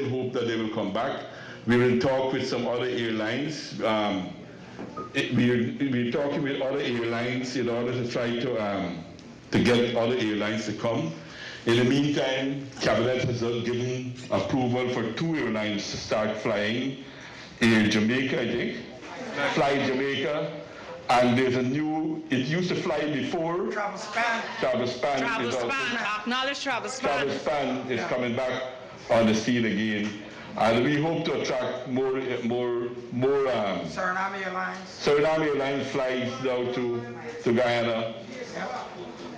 hope that they will come back. We will talk with some other airlines. We're talking with other airlines in order to try to get other airlines to come. In the meantime, Cabinet has given approval for 2 airlines to start flying. Air Jamaica, I think. Fly Jamaica. And there's a new, it used to fly before. Travelspan. Acknowledge Travelspan. Travelspan is coming back on the scene again. And we hope to attract more Suriname Airlines flights down to Guyana. Yep.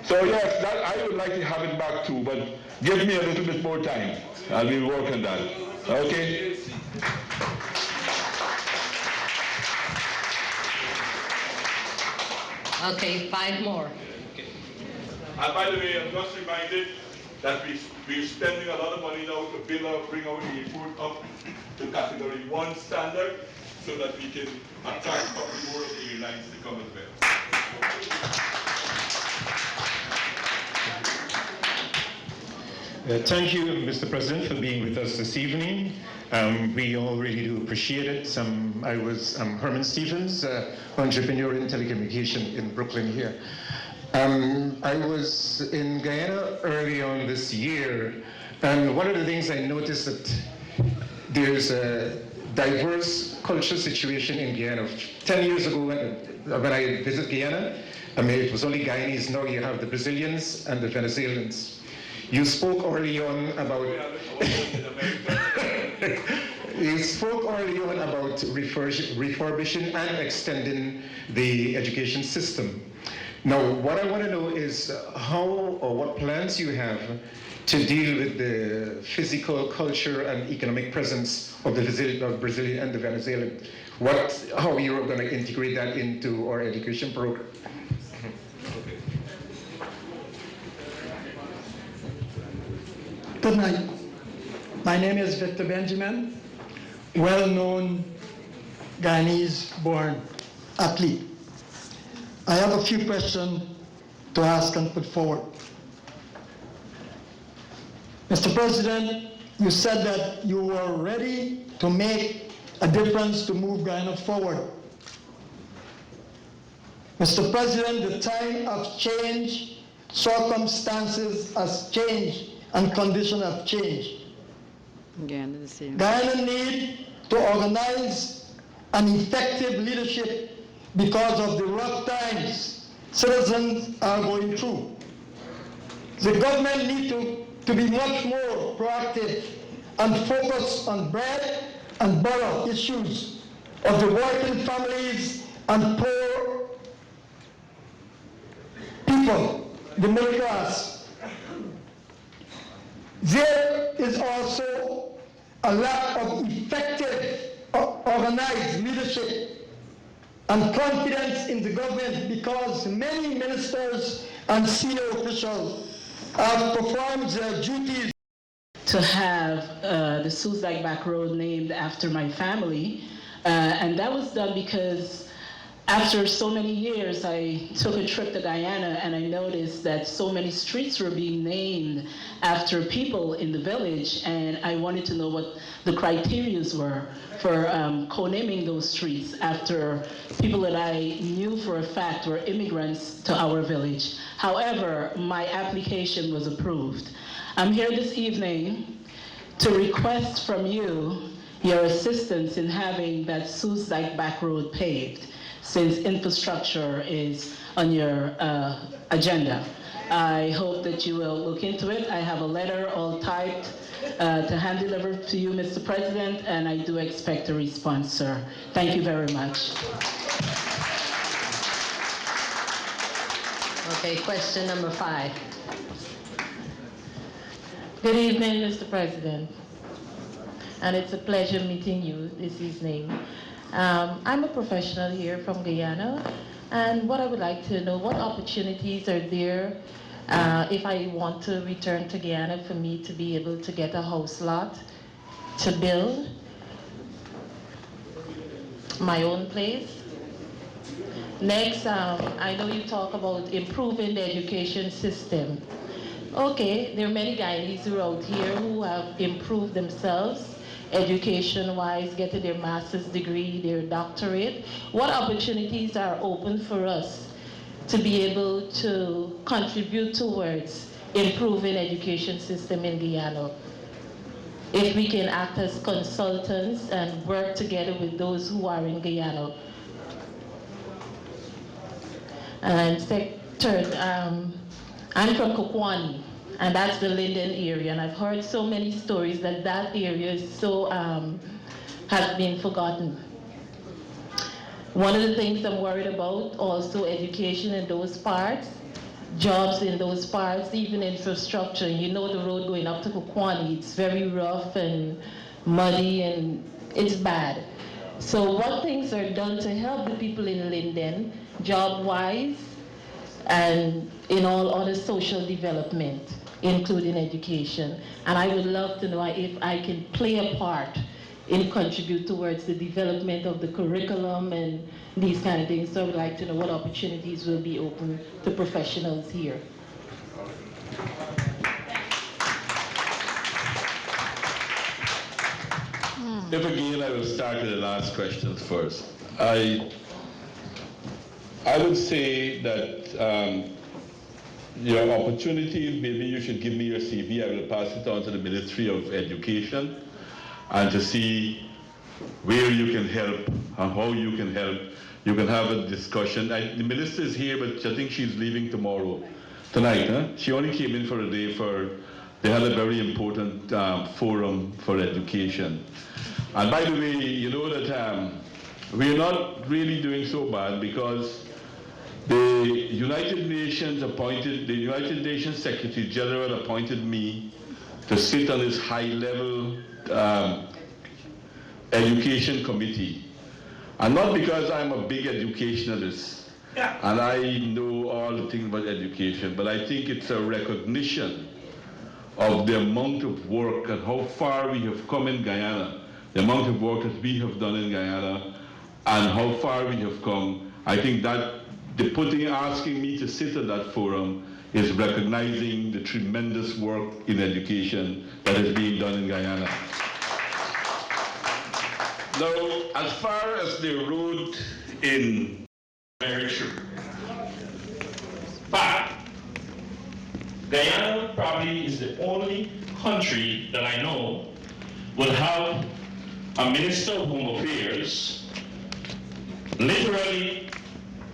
So yes, that I would like to have it back too, but give me a little bit more time and we'll work on that. Okay? Okay, 5 more. Okay. And by the way, I'm just reminded that we're spending a lot of money now to bring our airport up to Category 1 standard so that we can attract a couple more of the airlines to come as well. Thank you, Mr. President, for being with us this evening. We all really do appreciate it. I'm Herman Stevens, entrepreneur in telecommunication in Brooklyn here. I was in Guyana early on this year, and one of the things I noticed that there's a diverse cultural situation in Guyana. 10 years ago when I visited Guyana, I mean, it was only Guyanese. Now you have the Brazilians and the Venezuelans. You spoke early on about refurbishing and extending the education system. Now, what I want to know is how or what plans you have to deal with the physical, culture, and economic presence of the Brazilian and the Venezuelan. How you're going to integrate that into our education program. Good night. My name is Victor Benjamin, well-known Guyanese-born athlete. I have a few questions to ask and put forward. Mr. President, you said that you were ready to make a difference to move Guyana forward. Mr. President, the time of change, circumstances has changed and conditions have changed. Guyana needs to organize an effective leadership because of the rough times citizens are going through. The government needs to be much more proactive and focus on bread and butter issues of the working families and poor people, the middle class. There is also a lack of effective organized leadership and confidence in the government because many ministers and senior officials have performed their duties. To have the Soesdijk Back Road named after my family, and that was done because after so many years, I took a trip to Guyana and I noticed that so many streets were being named after people in the village, and I wanted to know what the criteria were for co-naming those streets after people that I knew for a fact were immigrants to our village. However, my application was approved. I'm here this evening to request from you your assistance in having that Soesdijk Back Road paved, since infrastructure is on your agenda. I hope that you will look into it. I have a letter all typed to hand deliver to you, Mr. President, and I do expect a response, sir. Thank you very much. Okay, question number 5. Good evening, Mr. President. And it's a pleasure meeting you this evening. I'm a professional here from Guyana, and what I would like to know, what opportunities are there if I want to return to Guyana for me to be able to get a house lot to build my own place? Next, I know you talk about improving the education system. okay, there are many Guyanese who are out here who have improved themselves education-wise, getting their master's degree, their doctorate. What opportunities are open for us to be able to contribute towards improving education system in Guyana? If we can act as consultants and work together with those who are in Guyana. And third, I'm from Kokwani, and that's the Linden area, and I've heard so many stories that that area is so, has been forgotten. One of the things I'm worried about, also education in those parts, jobs in those parts, even infrastructure. You know the road going up to Kokwani, it's very rough and muddy and it's bad. So what things are done to help the people in Linden, job-wise, and in all other social development, including education? And I would love to know if I can play a part in contribute towards the development of the curriculum and these kind of things. So I would like to know what opportunities will be open to professionals here. If again, I will start with the last questions first. I would say that your opportunity, maybe you should give me your CV. I will pass it on to the Ministry of Education and to see where you can help and how you can help. You can have a discussion. The minister is here, but I think she's leaving tonight, huh? She only came in for a day they had a very important forum for education. And by the way, you know that we're not really doing so bad because the United Nations Secretary General appointed me to sit on this high-level education committee. And not because I'm a big educationalist and I know all the things about education, but I think it's a recognition of the amount of work and how far we have come in Guyana, the amount of work that we have done in Guyana, and how far we have come. I think that asking me to sit at that forum is recognizing the tremendous work in education that is being done in Guyana. Now, as far as the road in very true. But Guyana probably is the only country that I know will have a Minister of Home Affairs literally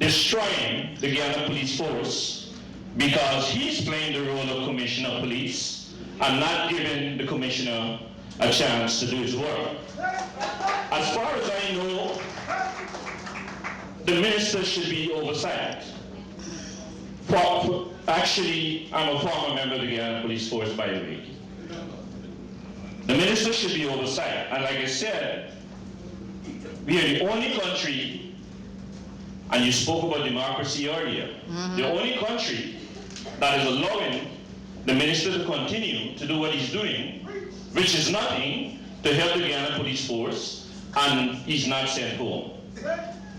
destroying the Guyana Police Force because he's playing the role of Commissioner of Police and not giving the Commissioner a chance to do his work. As far as I know, the Minister should be oversight. Actually, I'm a former member of the Guyana Police Force, by the way. The Minister should be oversight. And like I said, we are the only country, and you spoke about democracy earlier, the only country that is allowing the Minister to continue to do what he's doing, which is nothing, to help the Guyana Police Force, and he's not sent home.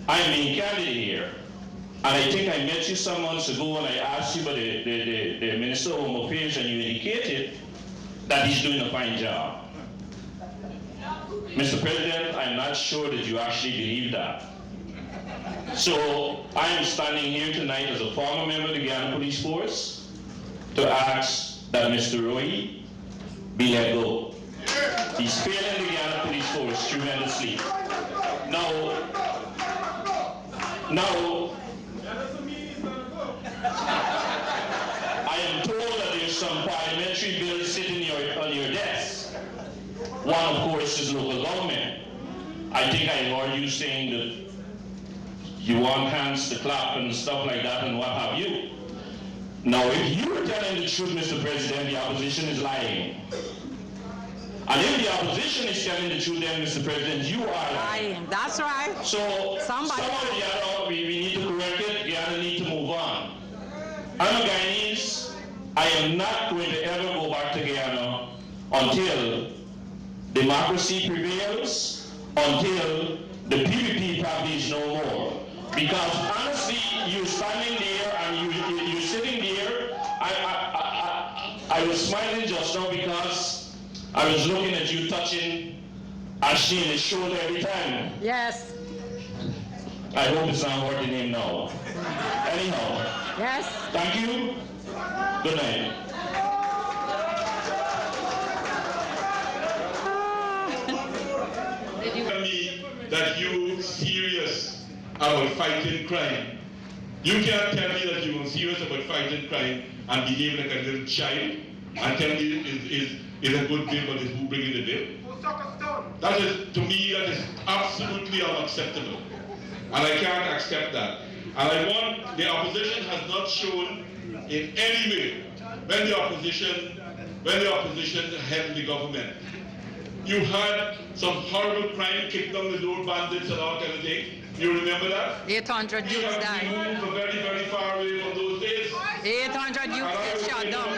I'm being candid here. And I think I met you some months ago and I asked you about the Minister of Home Affairs, and you indicated that he's doing a fine job. Mr. President, I'm not sure that you actually believe that. So I am standing here tonight as a former member of the Guyana Police Force to ask that Mr. Roy be let go. He's failing the Guyana Police Force tremendously. Now, I am told that there's some parliamentary bills sitting on your desk. One, of course, is local government. I think I heard you saying that you want hands to clap and stuff like that and what have you. Now, if you were telling the truth, Mr. President, the opposition is lying. And if the opposition is telling the truth, then, Mr. President, you are lying. That's right. So, Somebody. we need to correct it. Guyana need to move on. I'm a Guyanese. I am not going to ever go back to Guyana until democracy prevails, until the PPP probably is no more. Because honestly, you're standing there and you're sitting there. was smiling just now because I was looking at you touching Ashton's shoulder every time. Yes. I hope it's not hurting him now. Anyhow. Yes. Thank you. Good night. Did you tell me that you're serious about fighting crime? You can't tell me that you're serious about fighting crime and behave like a little child and tell me is a good bill, but is who bringing the bill? That is, to me, that is absolutely unacceptable. And I can't accept that. And I want, the opposition has not shown in any way when the opposition held the government. You had some horrible crime, kicked down the door, bandits and all kind of things. You remember that? 800 You youths have died. moved very, very far away from those days. 800 youths get shot down.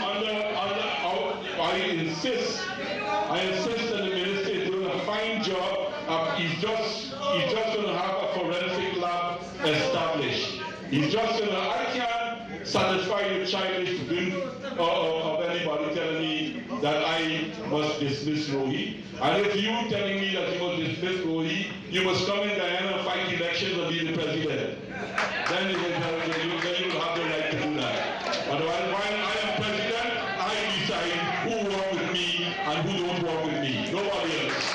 I insist that the minister is doing a fine job. He's just going to have a forensic lab established. He's just going to, I can't satisfy the childish whim of anybody telling me that I must dismiss Rohi. And if you're telling me that you must dismiss Rohi, you must come in Guyana and fight elections and be the president. Then you will have the right to do that. Otherwise, while I am president, I decide who work with me and who don't work with me. Nobody else.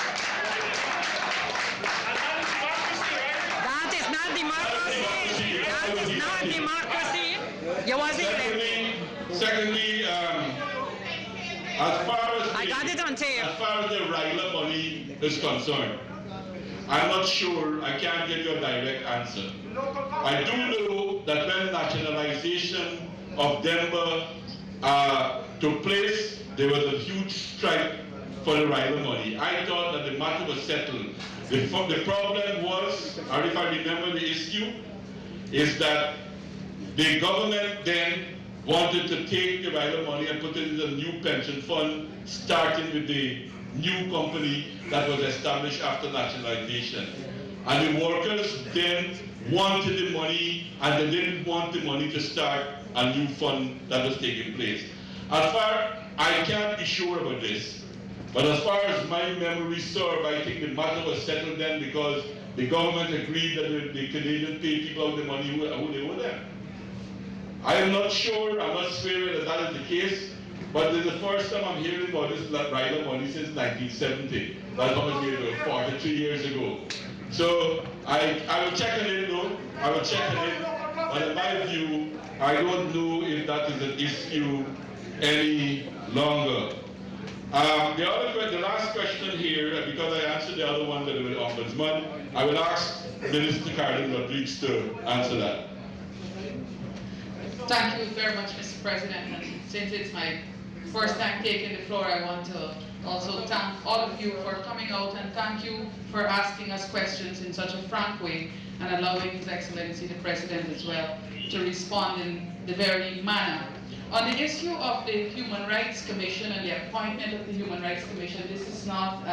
That is not democracy. That is not democracy. You was Secondly, as far as I got it on tape. As far as the Ryla money is concerned, I'm not sure, I can't give you a direct answer. I do know that when nationalization of Denver took place, there was a huge strike for the Ryla money. I thought that the matter was settled. The problem was, or if I remember the issue, is that the government then wanted to take the Ryla money and put it in a new pension fund, starting with the new company that was established after nationalization. And the workers then wanted the money, and they didn't want the money to start a new fund that was taking place. As far, I can't be sure about this, but as far as my memory serves, I think the matter was settled then because the government agreed that the Canadian pay people out the money who they owe them. I am not sure, I'm not swearing that that is the case, but this is the first time I'm hearing about this Ryla money since 1970. That's how much years ago, 43 years ago. So I will check on it though, I will check on it, but in my view, I don't know if that is an issue any longer. The last question here, because I answered the other one that was Ombudsman, I will ask Minister Karen Rodriguez to answer that. Thank you very much, Mr. President. And since it's my first time taking the floor, I want to also thank all of you for coming out and thank you for asking us questions in such a frank way and allowing His Excellency the President as well to respond in the very manner. On the issue of the Human Rights Commission and the appointment of the Human Rights Commission, this is not,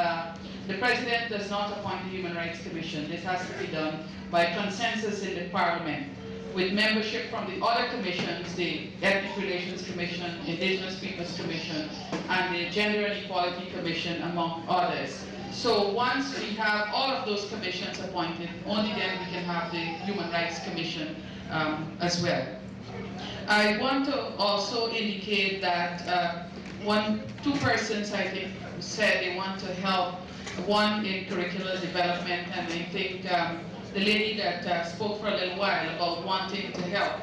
the President does not appoint the Human Rights Commission. This has to be done by consensus in the Parliament, with membership from the other commissions, the Ethnic Relations Commission, Indigenous Peoples Commission, and the Gender and Equality Commission, among others. So once we have all of those commissions appointed, only then we can have the Human Rights Commission as well. I want to also indicate that two persons, I think, said they want to help, one in curricular development, and I think the lady that spoke for a little while about wanting to help.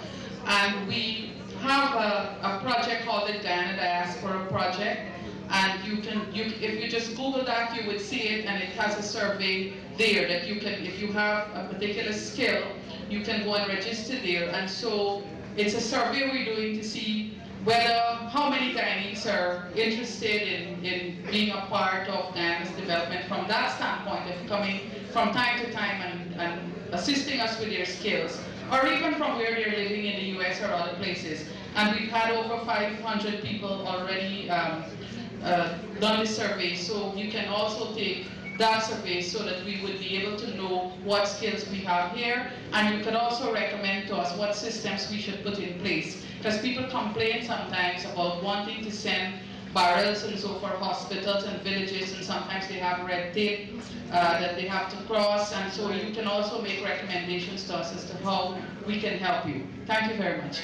And we have a project called the Guyana Diaspora Project, and if you just Google that, you would see it, and it has a survey there that you can, if you have a particular skill, you can go and register there. And so it's a survey we're doing to see how many Guyanese are interested in being a part of Guyana's development from that standpoint of coming from time to time and assisting us with their skills, or even from where they're living in the US or other places. And we've had over 500 people already done the survey, so you can also take that survey so that we would be able to know what skills we have here, and you could also recommend to us what systems we should put in place. Because people complain sometimes about wanting to send barrels and so for hospitals and villages, and sometimes they have red tape that they have to cross, and so you can also make recommendations to us as to how we can help you. Thank you very much.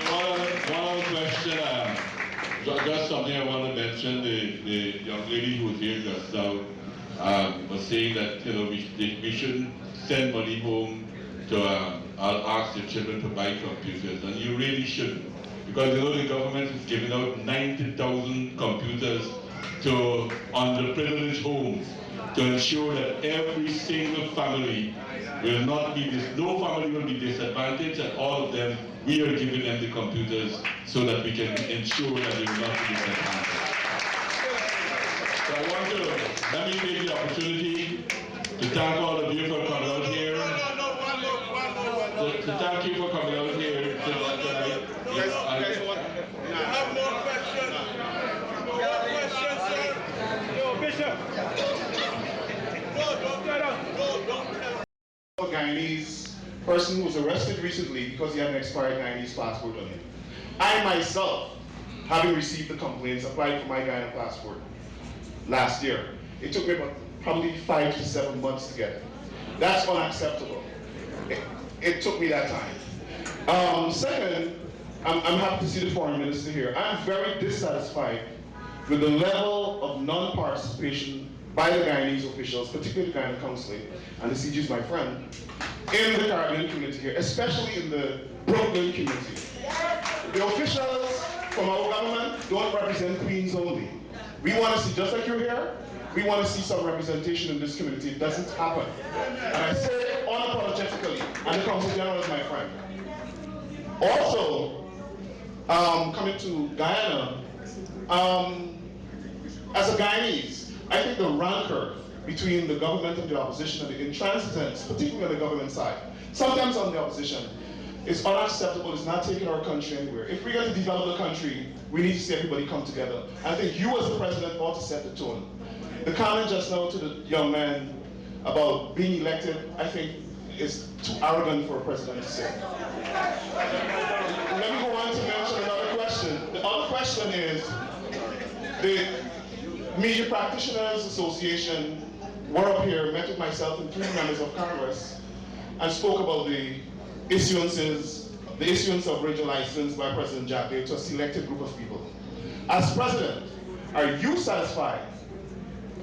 One other question, just something I want to mention. The young lady who was here just now was saying that we shouldn't send money home to ask the children to buy computers, and you really shouldn't, because the government is giving out 90,000 computers to underprivileged homes to ensure that every single family will not be no family will be disadvantaged, and all of them, we are giving them the computers so that we can ensure that they will not be disadvantaged. So I want to, let me take the opportunity to thank all of you for coming out here. To thank you for coming out here tonight. You have more questions? More questions, sir? Yo, Bishop. A Guyanese person who was arrested recently because he had an expired Guyanese passport on him. I myself, having received the complaints, applied for my Guyana passport last year. It took me about probably 5 to 7 months to get it. That's unacceptable. It took me that time. Second, I'm happy to see the foreign minister here. I'm very dissatisfied with the level of non-participation by the Guyanese officials, particularly the Guyana Consulate, and the CG is my friend, in the Caribbean community here, especially in the Brooklyn community. The officials from our government don't represent Queens only. We want to see, just like you're here, we want to see some representation in this community. It doesn't happen. And I say it unapologetically, and the Consul General is my friend. Also, coming to Guyana, as a Guyanese, I think the rancor between the government and the opposition and the intransigence, particularly on the government side, sometimes on the opposition, is unacceptable. It's not taking our country anywhere. If we're going to develop the country, we need to see everybody come together. I think you as the president ought to set the tone. The comment just now to the young man about being elected, I think is too arrogant for a president to say. Let me go on to mention another question. The other question is, the Media Practitioners Association were up here, met with myself and 3 members of Congress, and spoke about the issuance of radio license by President Jack to a selected group of people. As president, are you satisfied?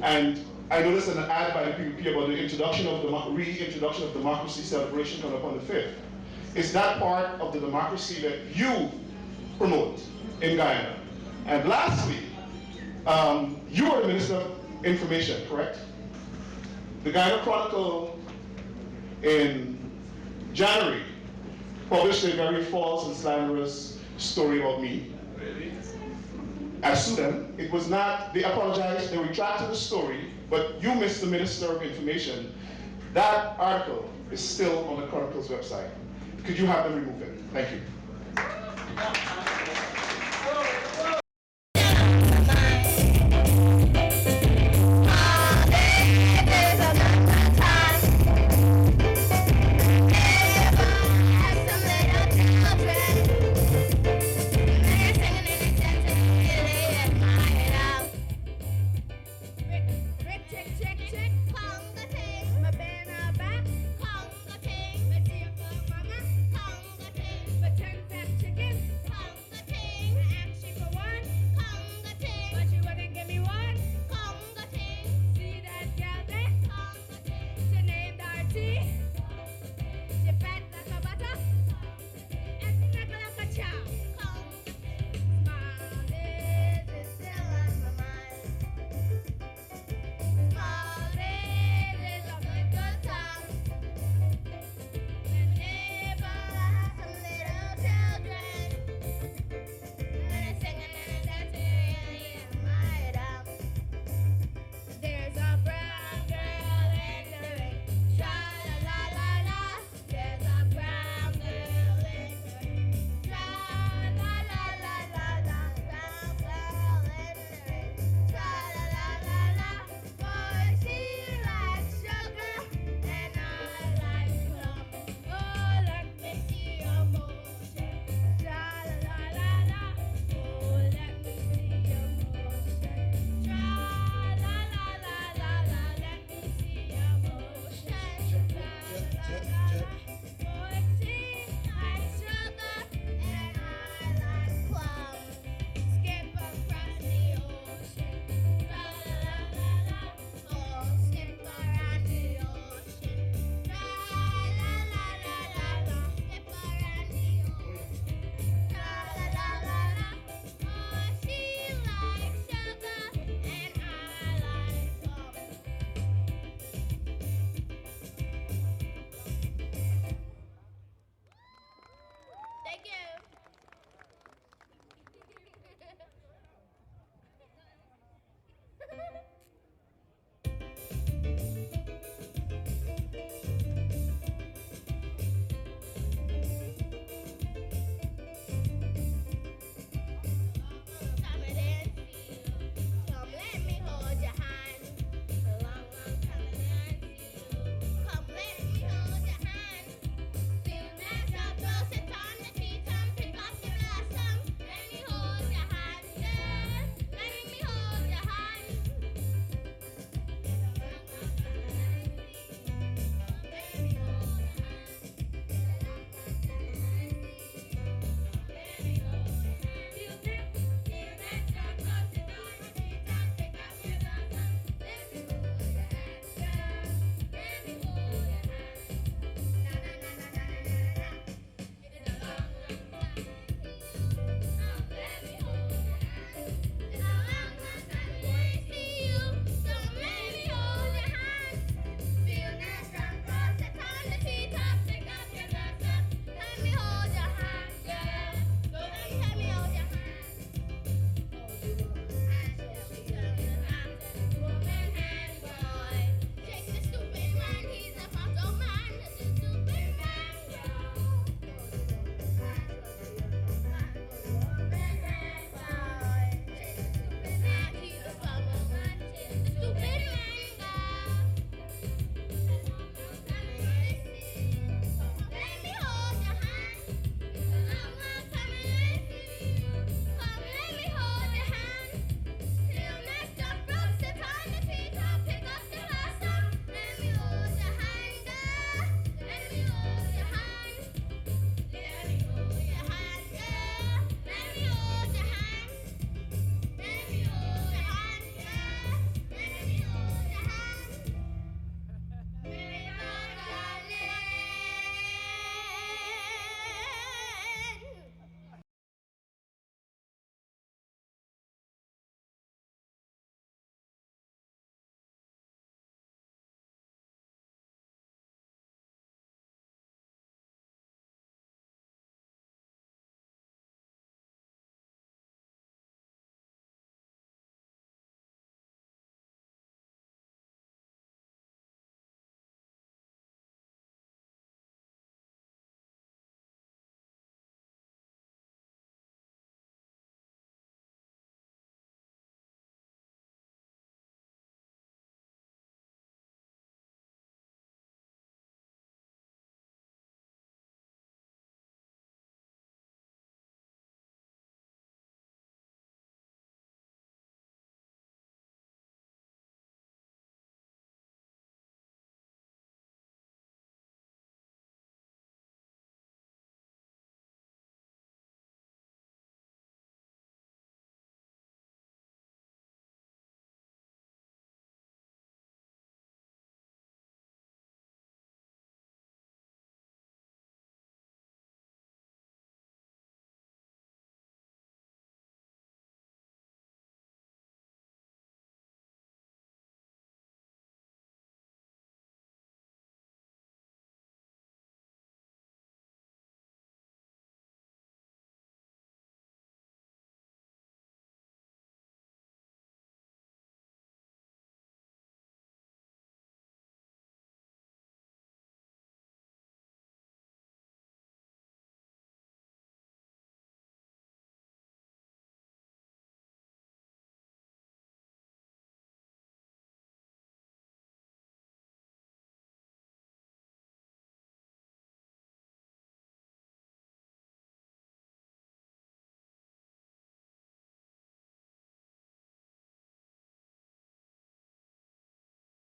And I noticed an ad by the PPP about the reintroduction of democracy celebration coming up on the 5th. Is that part of the democracy that you promote in Guyana? And lastly, you are the Minister of Information, correct? The Guyana Chronicle in January published a very false and slanderous story about me. I sued them. It was not, they apologized, they retracted the story, but you, Mr. Minister of Information, that article is still on the Chronicle's website. Could you have them remove it? Thank you.